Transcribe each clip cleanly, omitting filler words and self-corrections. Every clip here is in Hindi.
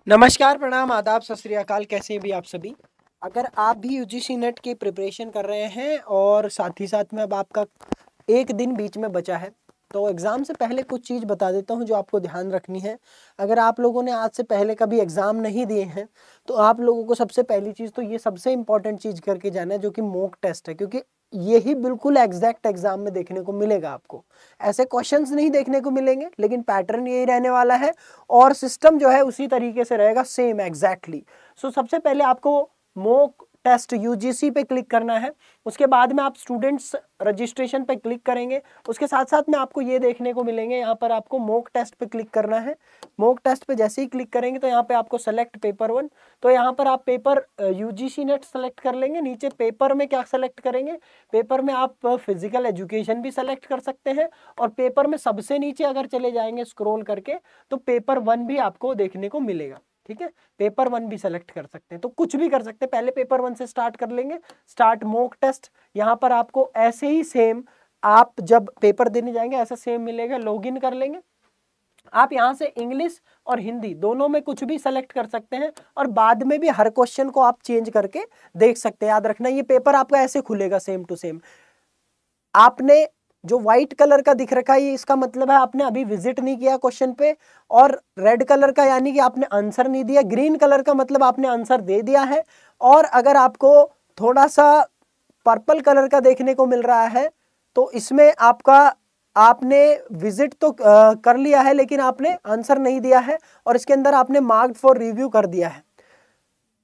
नमस्कार, प्रणाम, आदाब, सत श्री अकाल। कैसे हैं भी आप सभी। अगर आप भी यूजीसी नेट की प्रिपरेशन कर रहे हैं और साथ ही साथ में अब आपका एक दिन बीच में बचा है, तो एग्ज़ाम से पहले कुछ चीज़ बता देता हूं जो आपको ध्यान रखनी है। अगर आप लोगों ने आज से पहले कभी एग्ज़ाम नहीं दिए हैं तो आप लोगों को सबसे पहली चीज़ तो ये सबसे इम्पॉर्टेंट चीज़ करके जाना है, जो कि मॉक टेस्ट है, क्योंकि यही बिल्कुल एग्जैक्ट एग्जाम में देखने को मिलेगा। आपको ऐसे क्वेश्चंस नहीं देखने को मिलेंगे, लेकिन पैटर्न यही रहने वाला है और सिस्टम जो है उसी तरीके से रहेगा, सेम एग्जैक्टली। सो सबसे पहले आपको मॉक टेस्ट यूजीसी पे क्लिक करना है। उसके बाद में आप स्टूडेंट्स रजिस्ट्रेशन पे क्लिक करेंगे। उसके साथ साथ में आपको ये देखने को मिलेंगे, यहाँ पर आपको मॉक टेस्ट पे क्लिक करना है। मॉक टेस्ट पे जैसे ही क्लिक करेंगे तो यहाँ पे आपको सेलेक्ट पेपर 1, तो यहाँ पर आप पेपर यूजीसी नेट सेलेक्ट कर लेंगे। नीचे पेपर में क्या सेलेक्ट करेंगे, पेपर में आप फिजिकल एजुकेशन भी सेलेक्ट कर सकते हैं और पेपर में सबसे नीचे अगर चले जाएंगे स्क्रॉल करके तो पेपर 1 भी आपको देखने को मिलेगा। ठीक है, पेपर 1 भी सेलेक्ट कर सकते हैं, तो कुछ भी कर सकते हैं। पहले पेपर 1 से स्टार्ट कर लेंगे, स्टार्ट मॉक टेस्ट। यहाँ पर आपको ऐसे ही सेम आप जब पेपर देने जाएंगे ऐसा सेम मिलेगा, लॉगिन कर लेंगे। आप यहाँ से इंग्लिश और हिंदी दोनों में कुछ भी सेलेक्ट कर सकते हैं और बाद में भी हर क्वेश्चन को आप चेंज करके देख सकते हैं। याद रखना, ये पेपर आपका ऐसे खुलेगा सेम टू सेम। आपने जो व्हाइट कलर का दिख रखा है, ये इसका मतलब है आपने अभी विजिट नहीं किया क्वेश्चन पे, और रेड कलर का यानी कि आपने आंसर नहीं दिया, ग्रीन कलर का मतलब आपने आंसर दे दिया है। और अगर आपको थोड़ा सा पर्पल कलर का देखने को मिल रहा है तो इसमें आपने विजिट तो कर लिया है लेकिन आपने आंसर नहीं दिया है और इसके अंदर आपने मार्क्ड फॉर रिव्यू कर दिया है।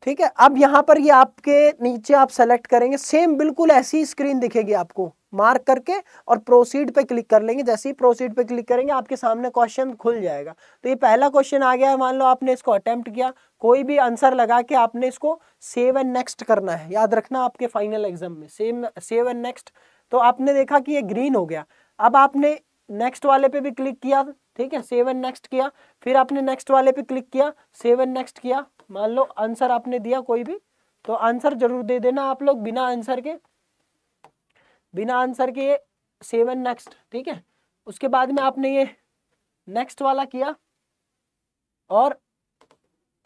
ठीक है, अब यहाँ पर ये आपके नीचे आप सेलेक्ट करेंगे, सेम बिल्कुल ऐसी स्क्रीन दिखेगी आपको, मार्क करके और प्रोसीड पे क्लिक कर लेंगे। जैसे ही प्रोसीड पे क्लिक करेंगे आपके सामने क्वेश्चन खुल जाएगा। तो ये पहला क्वेश्चन आ गया है, मान लो आपने इसको अटेम्प्ट किया, कोई भी आंसर लगा के आपने इसको सेव एंड नेक्स्ट करना है। याद रखना, आपके फाइनल एग्जाम में सेव एंड नेक्स्ट। तो आपने देखा कि ये ग्रीन हो गया, अब आपने नेक्स्ट वाले पे भी क्लिक किया, ठीक है, सेव एंड नेक्स्ट किया, फिर आपने नेक्स्ट वाले पे क्लिक किया, सेव एंड नेक्स्ट किया। मान लो आंसर आपने दिया कोई भी, तो आंसर जरूर दे देना आप लोग, बिना आंसर के सेव एंड नेक्स्ट। ठीक है, उसके बाद में आपने ये नेक्स्ट वाला किया और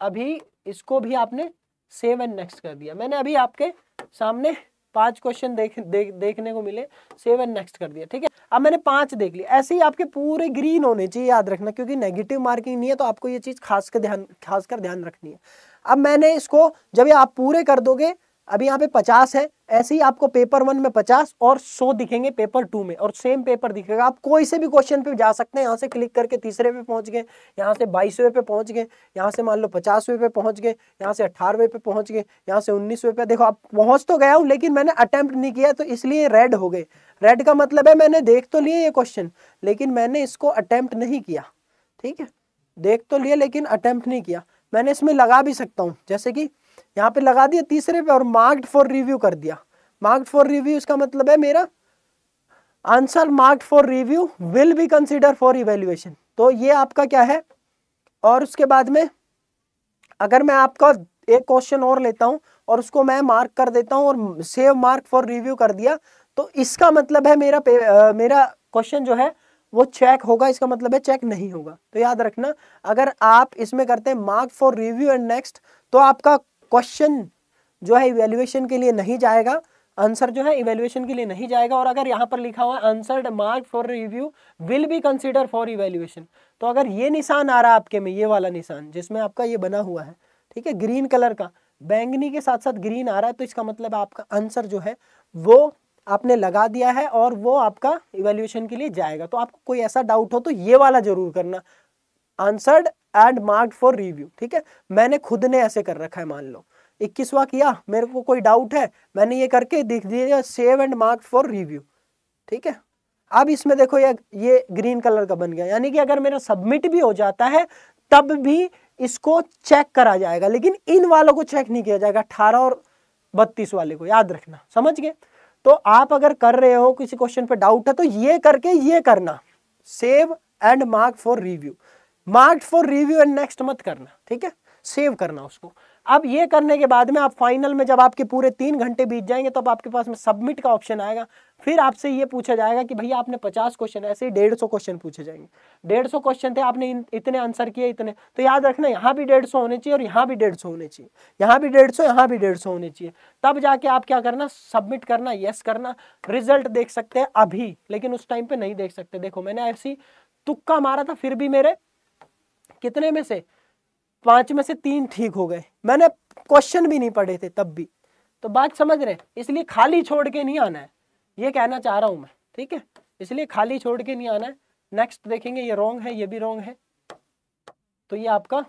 अभी इसको भी आपने सेव एंड नेक्स्ट कर दिया। मैंने अभी आपके सामने 5 क्वेश्चन देखने को मिले, सेव एंड नेक्स्ट कर दिया। ठीक है, अब मैंने 5 देख लिया। ऐसे ही आपके पूरे ग्रीन होने चाहिए, याद रखना, क्योंकि नेगेटिव मार्किंग नहीं है, तो आपको ये चीज खासकर ध्यान रखनी है। अब मैंने इसको जब ये आप पूरे कर दोगे, अभी यहाँ पे 50 है, ऐसे ही आपको पेपर 1 में 50 और 100 दिखेंगे पेपर 2 में, और सेम पेपर दिखेगा। आप कोई से भी क्वेश्चन पे जा सकते हैं, यहाँ से क्लिक करके तीसरे पे पहुंच गए, यहाँ से 22वें पे पहुंच गए, यहाँ से मान लो 50वें पे पहुंच गए, यहाँ से 18वें पे पहुंच गए, यहाँ से 19वें पे। देखो आप पहुंच तो गया हूँ लेकिन मैंने अटेम्प्ट नहीं किया, तो इसलिए रेड हो गए। रेड का मतलब है मैंने देख तो लिए ये क्वेश्चन लेकिन मैंने इसको अटेम्प्ट नहीं किया। ठीक है, देख तो लिया लेकिन अटेम्प्ट नहीं किया। मैंने इसमें लगा भी सकता हूँ, जैसे कि यहाँ पे लगा दिया तीसरे पे और मार्क्ड फॉर रिव्यू कर दिया। मार्क्ड फॉर रिव्यू इसका मतलब है मेरा answer marked for review will be consider for evaluation. तो ये आपका क्या है। और उसके बाद में अगर मैं आपका एक क्वेश्चन और लेता हूं और उसको मैं मार्क कर देता हूं और सेव मार्क फॉर रिव्यू कर दिया, तो इसका मतलब है मेरा क्वेश्चन जो है वो चेक होगा, इसका मतलब है चेक नहीं होगा। तो याद रखना, अगर आप इसमें करते हैं mark for review and next, तो आपका क्वेश्चन जो है इवेल्युएशन के लिए नहीं जाएगा, आंसर जो है इवेल्युएशन के लिए नहीं जाएगा। और अगर यहाँ पर लिखा हुआ है answer mark for review will be consider for evaluation, तो अगर ये निशान आ रहा है आपके में, ये वाला निशान जिसमें आपका ये बना हुआ है, ठीक है, ग्रीन कलर का, बैंगनी के साथ साथ ग्रीन आ रहा है, तो इसका मतलब आपका आंसर जो है वो आपने लगा दिया है और वो आपका इवेल्युएशन के लिए जाएगा। तो आपको कोई ऐसा डाउट हो तो ये वाला जरूर करना, answered and marked for review. ठीक है, मैंने खुद ने ऐसे कर रखा है, मान लो 21वां किया, मेरे को कोई डाउट है, मैंने ये करके दिख दिया save and mark for review. ठीक है, अब इसमें देखो ये ग्रीन कलर का बन गया, यानी कि अगर मेरा सबमिट भी हो जाता है तब भी इसको चेक करा जाएगा, लेकिन इन वालों को चेक नहीं किया जाएगा, 18 और 32 वाले को। याद रखना, समझ गए। तो आप अगर कर रहे हो, किसी क्वेश्चन पे डाउट है, तो ये करके ये करना, save and mark for review. Marked for review and next मत करना, ठीक है, सेव करना उसको। अब ये करने के बाद में आप फाइनल में जब आपके पूरे 3 घंटे बीत जाएंगे तब आपके पास में सबमिट का ऑप्शन आएगा। फिर आपसे ये पूछा जाएगा कि भैया आपने 50 क्वेश्चन, ऐसे ही 150 क्वेश्चन पूछे जाएंगे। 150 क्वेश्चन थे, आपने इतने आंसर किए, इतने, तो याद रखना यहाँ भी 150 होने चाहिए और यहाँ भी 150 होने चाहिए, यहाँ भी 150, यहाँ भी 150 होने चाहिए। तब जाके आप क्या करना, सबमिट करना, यस करना। रिजल्ट देख सकते हैं अभी, लेकिन उस टाइम पे नहीं देख सकते। देखो मैंने ऐसी तुक्का मारा था, फिर भी मेरे कितने में से 5 में से 3 ठीक हो गए। मैंने क्वेश्चन भी नहीं पढ़े थे तब भी। तो बात समझ रहे, इसलिए खाली छोड़ के नहीं आना है, ये कहना चाह रहा हूं मैं, ठीक है। इसलिए खाली छोड़ के नहीं आना है। नेक्स्ट देखेंगे, ये रॉन्ग है, ये भी रॉन्ग है, तो ये आपका,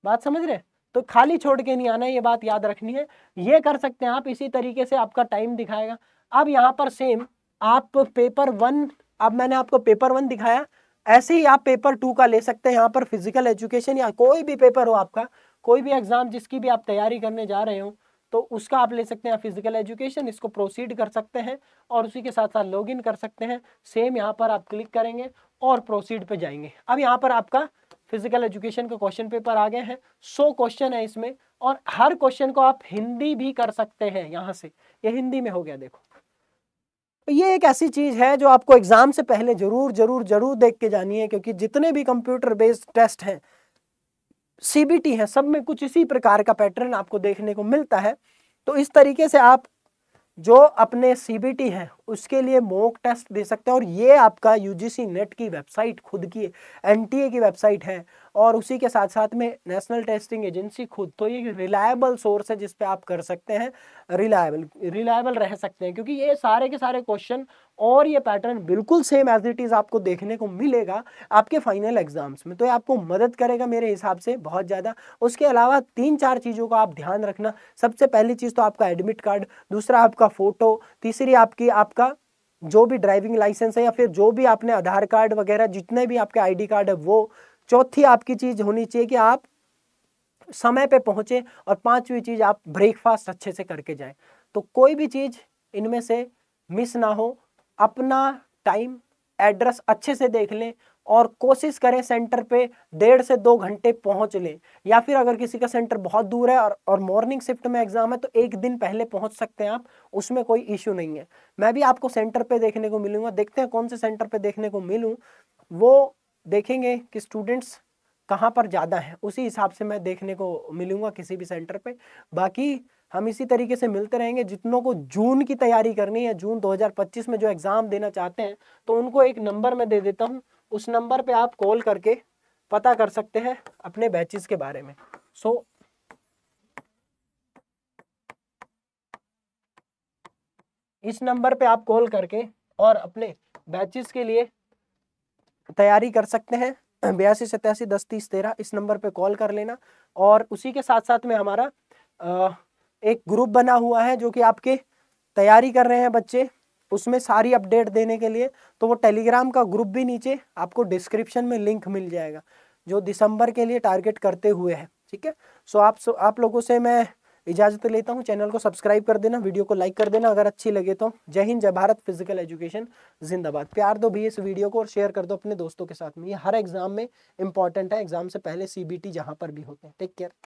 बात समझ रहे, तो खाली छोड़ के नहीं आना है, ये बात याद रखनी है। ये कर सकते हैं आप, इसी तरीके से आपका टाइम दिखाएगा। अब यहाँ पर सेम आप पेपर 1, अब मैंने आपको पेपर 1 दिखाया, ऐसे ही आप पेपर 2 का ले सकते हैं। यहाँ पर फिजिकल एजुकेशन या कोई भी पेपर हो आपका, कोई भी एग्जाम जिसकी भी आप तैयारी करने जा रहे हो, तो उसका आप ले सकते हैं फिजिकल एजुकेशन, इसको प्रोसीड कर सकते हैं और उसी के साथ साथ लॉगिन कर सकते हैं। सेम यहाँ पर आप क्लिक करेंगे और प्रोसीड पे जाएंगे। अब यहाँ पर आपका फिजिकल एजुकेशन का क्वेश्चन पेपर आ गए हैं, 100 क्वेश्चन है इसमें, और हर क्वेश्चन को आप हिंदी भी कर सकते हैं। यहाँ से ये हिंदी में हो गया, देखो। तो ये एक ऐसी चीज है जो आपको एग्जाम से पहले जरूर जरूर जरूर देख के जानी है, क्योंकि जितने भी कंप्यूटर बेस्ड टेस्ट हैं, सीबीटी है, सब में कुछ इसी प्रकार का पैटर्न आपको देखने को मिलता है। तो इस तरीके से आप जो अपने सीबीटी है उसके लिए मॉक टेस्ट दे सकते हैं। और ये आपका यूजीसी नेट की वेबसाइट खुद की, एनटीए की वेबसाइट है, और उसी के साथ साथ में नेशनल टेस्टिंग एजेंसी खुद, तो ये रिलायबल सोर्स है जिस पे आप कर सकते हैं, रिलायबल रह सकते हैं, क्योंकि ये सारे के सारे क्वेश्चन और ये पैटर्न बिल्कुल सेम एज इट इज आपको देखने को मिलेगा आपके फाइनल एग्जाम्स में। तो ये आपको मदद करेगा मेरे हिसाब से बहुत ज़्यादा। उसके अलावा 3-4 चीज़ों का आप ध्यान रखना। सबसे पहली चीज़ तो आपका एडमिट कार्ड, दूसरा आपका फोटो, तीसरी आपका जो भी ड्राइविंग लाइसेंस है या फिर जो भी आपने आधार कार्ड वगैरह जितने भी आपके आईडी कार्ड है वो, चौथी आपकी चीज़ होनी चाहिए कि आप समय पे पहुंचे, और 5वीं चीज़ आप ब्रेकफास्ट अच्छे से करके जाएं। तो कोई भी चीज़ इनमें से मिस ना हो। अपना टाइम, एड्रेस अच्छे से देख लें और कोशिश करें सेंटर पे 1.5 से 2 घंटे पहुंच लें, या फिर अगर किसी का सेंटर बहुत दूर है और मॉर्निंग शिफ्ट में एग्जाम है तो 1 दिन पहले पहुंच सकते हैं आप, उसमें कोई इश्यू नहीं है। मैं भी आपको सेंटर पे देखने को मिलूंगा, देखते हैं कौन से सेंटर पे देखने को मिलूं, वो देखेंगे कि स्टूडेंट्स कहाँ पर ज़्यादा है, उसी हिसाब से मैं देखने को मिलूंगा किसी भी सेंटर पे। बाकी हम इसी तरीके से मिलते रहेंगे। जितनों को जून की तैयारी करनी है, जून 2025 में जो एग्ज़ाम देना चाहते हैं, तो उनको एक नंबर मैं दे देता हूँ, उस नंबर पे आप कॉल करके पता कर सकते हैं अपने बैचेस के बारे में। इस नंबर पे आप कॉल करके और अपने बैचेस के लिए तैयारी कर सकते हैं। 8287103013 इस नंबर पे कॉल कर लेना। और उसी के साथ साथ में हमारा एक ग्रुप बना हुआ है जो कि आपके तैयारी कर रहे हैं बच्चे, उसमें सारी अपडेट देने के लिए, तो वो टेलीग्राम का ग्रुप भी नीचे आपको डिस्क्रिप्शन में लिंक मिल जाएगा, जो दिसंबर के लिए टारगेट करते हुए है। ठीक है, आप लोगों से मैं इजाज़त लेता हूँ। चैनल को सब्सक्राइब कर देना, वीडियो को लाइक कर देना अगर अच्छी लगे तो। जय हिंद, जय भारत, फिजिकल एजुकेशन जिंदाबाद। प्यार दो भी इस वीडियो को और शेयर कर दो अपने दोस्तों के साथ में। ये हर एग्जाम में इंपॉर्टेंट है, एग्जाम से पहले, सीबीटी जहाँ पर भी होते हैं। Take care.